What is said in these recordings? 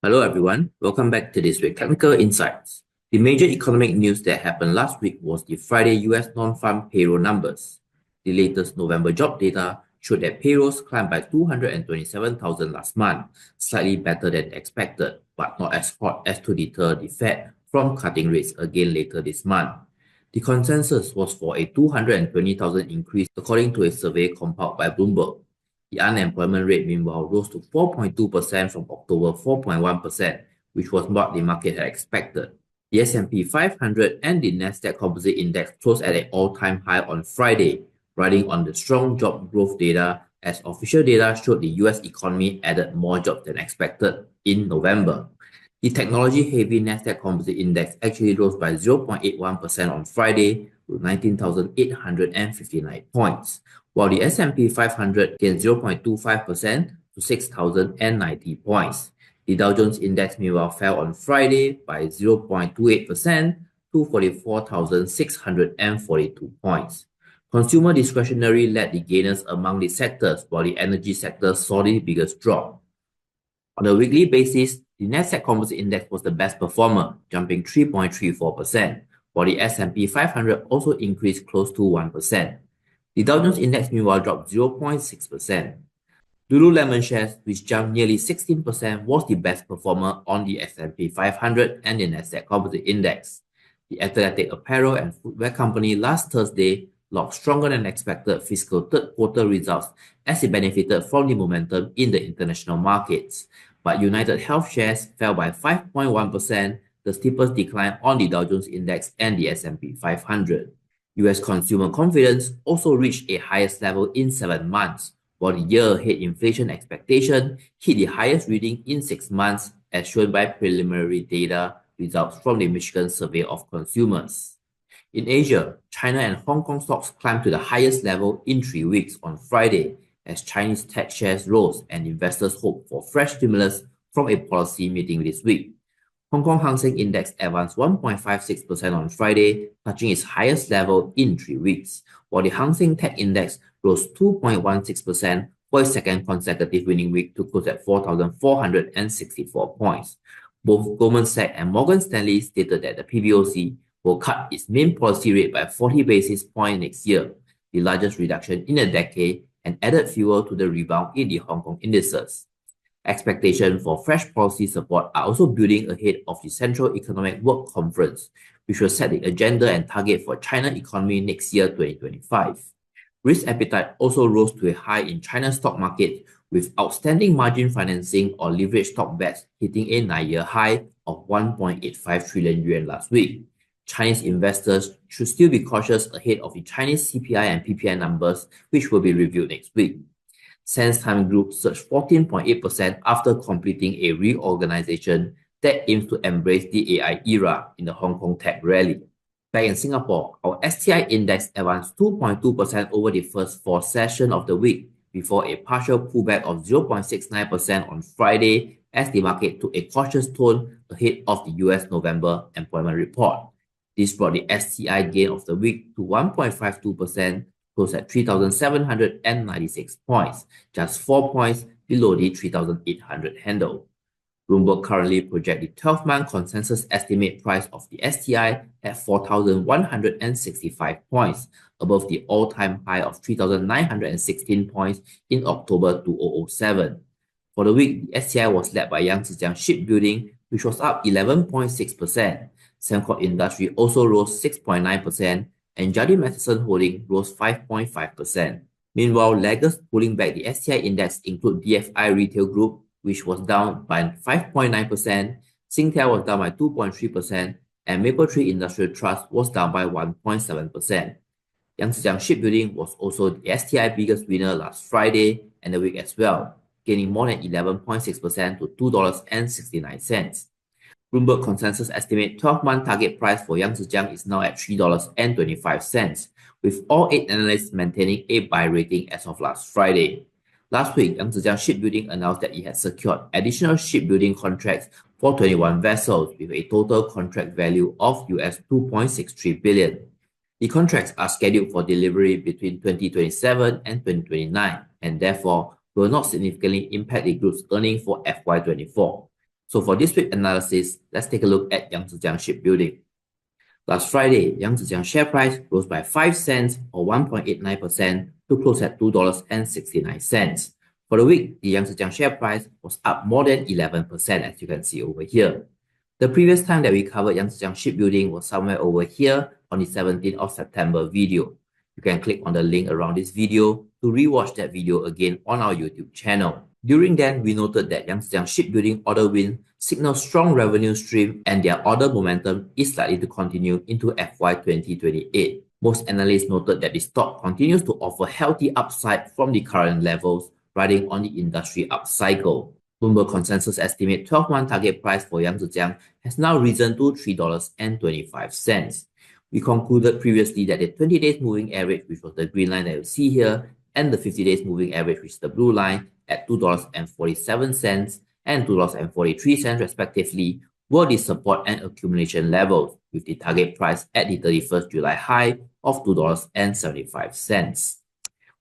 Hello everyone, welcome back to this week's Technical Insights. The major economic news that happened last week was the Friday US non-farm payroll numbers. The latest November job data showed that payrolls climbed by 227,000 last month, slightly better than expected, but not as hot as to deter the Fed from cutting rates again later this month. The consensus was for a 220,000 increase according to a survey compiled by Bloomberg. The unemployment rate, meanwhile, rose to 4.2% from October 4.1%, which was what the market had expected. The S&P 500 and the Nasdaq Composite Index closed at an all-time high on Friday, riding on the strong job growth data as official data showed the US economy added more jobs than expected in November. The technology-heavy Nasdaq Composite Index actually rose by 0.81% on Friday to 19,859 points, while the S&P 500 gained 0.25% to 6,090 points. The Dow Jones Index meanwhile fell on Friday by 0.28% to 44,642 points. Consumer discretionary led the gainers among the sectors, while the energy sector saw the biggest drop. On a weekly basis, the Nasdaq Composite Index was the best performer, jumping 3.34%, while the S&P 500 also increased close to 1%. The Dow Jones Index meanwhile dropped 0.6%. Lululemon shares, which jumped nearly 16%, was the best performer on the S&P 500 and the Nasdaq Composite Index. The athletic apparel and footwear company last Thursday logged stronger than expected fiscal third quarter results as it benefited from the momentum in the international markets. But United Health shares fell by 5.1%, the steepest decline on the Dow Jones Index and the S&P 500. US consumer confidence also reached a highest level in 7 months, while the year-ahead inflation expectation hit the highest reading in 6 months, as shown by preliminary data results from the Michigan Survey of Consumers. In Asia, China and Hong Kong stocks climbed to the highest level in 3 weeks on Friday, as Chinese tech shares rose and investors hoped for fresh stimulus from a policy meeting this week. Hong Kong Hang Seng Index advanced 1.56% on Friday, touching its highest level in 3 weeks, while the Hang Seng Tech Index rose 2.16% for a second consecutive winning week to close at 4,464 points. Both Goldman Sachs and Morgan Stanley stated that the PBOC will cut its main policy rate by 40 basis points next year, the largest reduction in a decade, and added fuel to the rebound in the Hong Kong indices. Expectations for fresh policy support are also building ahead of the Central Economic Work Conference, which will set the agenda and target for China economy next year, 2025. Risk appetite also rose to a high in China's stock market, with outstanding margin financing or leveraged stock bets hitting a 9-year high of 1.85 trillion yuan last week. Chinese investors should still be cautious ahead of the Chinese CPI and PPI numbers, which will be reviewed next week. SenseTime Group surged 14.8% after completing a reorganization that aims to embrace the AI era in the Hong Kong tech rally. Back in Singapore, our STI index advanced 2.2% over the first 4 sessions of the week before a partial pullback of 0.69% on Friday as the market took a cautious tone ahead of the US November employment report. This brought the STI gain of the week to 1.52%, closed at 3,796 points, just 4 points below the 3,800 handle. Bloomberg currently projects the 12-month consensus estimate price of the STI at 4,165 points, above the all-time high of 3,916 points in October 2007. For the week, the STI was led by YangZiJiang ShipBuilding, which was up 11.6%. Sembcorp Industry also rose 6.9%, and Jardine Matheson Holding rose 5.5%. Meanwhile, laggers pulling back the STI index include DFI Retail Group, which was down by 5.9%, Singtel was down by 2.3%, and Mapletree Industrial Trust was down by 1.7%. YangZiJiang ShipBuilding was also the STI biggest winner last Friday and the week as well, gaining more than 11.6% to $2.69. Bloomberg consensus estimate 12-month target price for YangZiJiang is now at $3.25, with all 8 analysts maintaining a buy rating as of last Friday. Last week, YangZiJiang ShipBuilding announced that it had secured additional shipbuilding contracts for 21 vessels with a total contract value of US $2.63 billion. The contracts are scheduled for delivery between 2027 and 2029 and therefore will not significantly impact the group's earnings for FY24. So for this week analysis, let's take a look at YangZiJiang ShipBuilding. Last Friday, YangZiJiang share price rose by 5 cents or 1.89% to close at $2.69. For the week, the YangZiJiang share price was up more than 11%, as you can see over here. The previous time that we covered YangZiJiang ShipBuilding was somewhere over here on the 17th of September video. You can click on the link around this video to rewatch that video again on our YouTube channel. During then, we noted that YangZiJiang ShipBuilding order win signaled strong revenue stream and their order momentum is likely to continue into FY 2028. Most analysts noted that the stock continues to offer healthy upside from the current levels, riding on the industry upcycle. Bloomberg consensus estimate 12-month target price for YangZiJiang has now risen to $3.25. We concluded previously that the 20 days moving average, which was the green line that you see here, and the 50 days moving average, which is the blue line, at $2.47 and $2.43 respectively, were the support and accumulation levels, with the target price at the 31st July high of $2.75.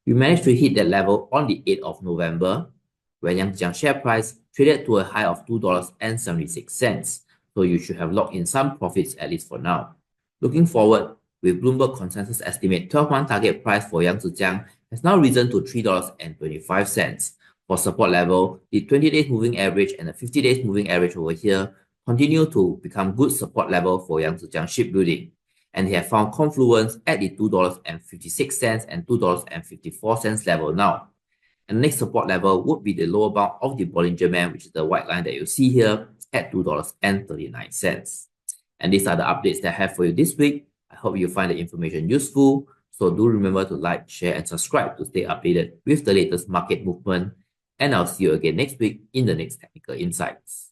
We managed to hit that level on the 8th of November, when YangZiJiang share price traded to a high of $2.76. So you should have locked in some profits at least for now. Looking forward, with Bloomberg consensus estimate 12-month target price for YangZiJiang has now risen to $3.25. For support level, the 20 days moving average and the 50 days moving average over here continue to become good support level for YangZiJiang ShipBuilding, and they have found confluence at the $2.56 and $2.54 level now. And the next support level would be the lower bound of the Bollinger Band, which is the white line that you see here at $2.39. And these are the updates that I have for you this week. I hope you find the information useful. So do remember to like, share, and subscribe to stay updated with the latest market movement. And I'll see you again next week in the next Technical Insights.